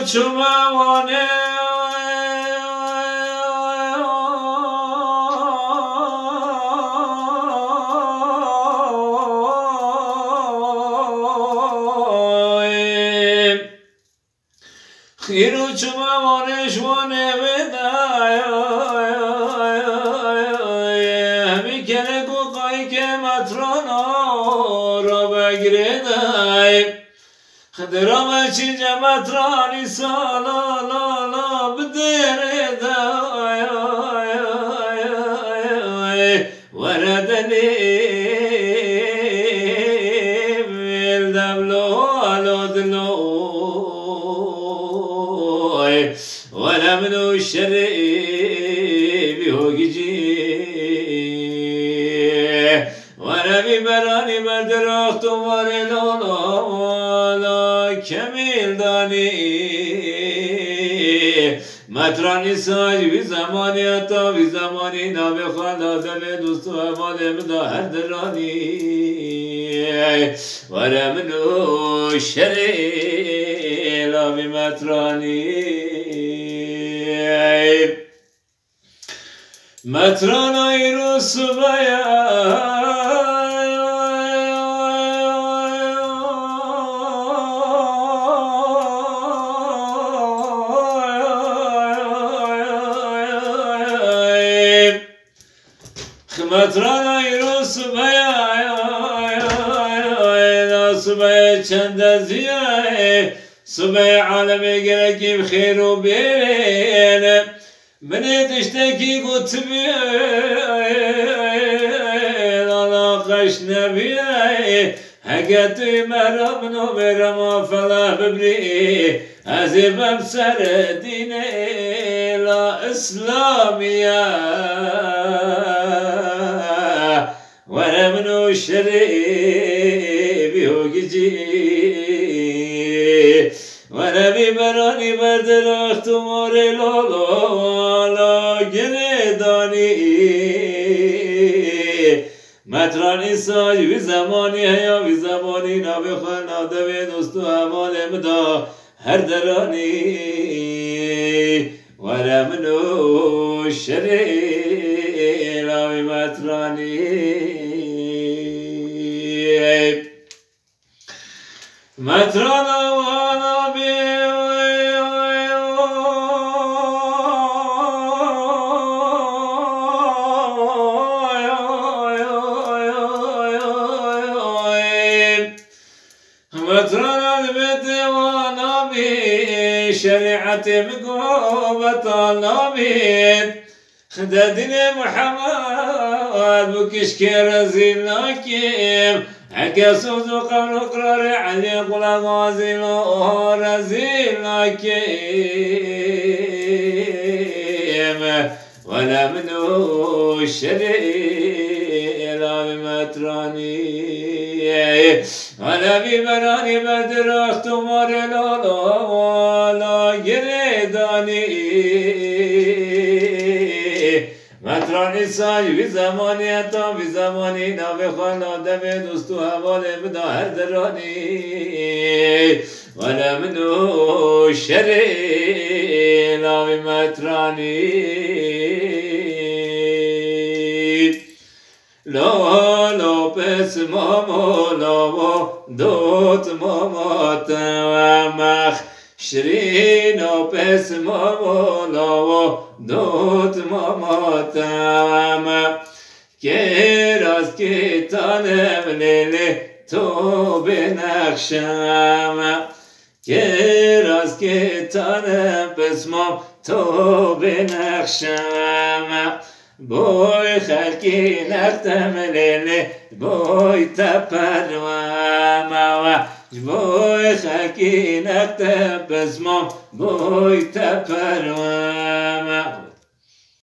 چوموانه خیرو چوموانه شوانه بدای همی کنه گوقایی که مطرانا را بگردای خدرام چی جمترانی سالا لا لا بدردای وردنی بالدبلو علودلو ولمنو الشريب هوجي وربي براني بدرخت ورلولا كميل داني مطرانی ساج بی زمانی اتا بی زمانی نام خالا دل دوست و امان مدا هر درانی ورمنو شریلا بی مطرانی مطرانای رو سبایا مطرانای رو سبایا چند ازیه سبایا عالم گرکی بخیر و بین من تشتكي قلت لا قش نبي حقت مرا منو برما فلا ببري عزيب بسر دين لا اسلامية وانا منو شريبي وجي وانا ببراني بدرخت موري لولو لا گردانی مطرانی ساج بی زمانی هیا بی زمانی نبی خاناده بی دوست و امان مدا هر درانی ورمنو شریلا بی مطرانی مطرانا وانا بی مطرانا وانا بی شریعت مقوبة نبی خدادين محمد بكشكي رزيل ناكيم عكسوز وقبل اقرار علي قل غازل رزيل ناكيم ولا منو الشريل بمتراني ولا بمراني بدرخت مار لا گردانی مطرانی ساج بی زمانی اتا بی زمانی نام خاناده بی دوست و حوال بدا هر درانی ولا منو شریلا بی مطرانی لا پس ماما لا دوت ماما تمخ شرين وبس ماما لا دوت ماما تاما كراس كتانم ليلي تو بنخشم كراس كتانم بس مام تو بنخشم بوي خلقي نختم ليلي بوي تپروام بوي خلقي نختم بس مام بوي تپروام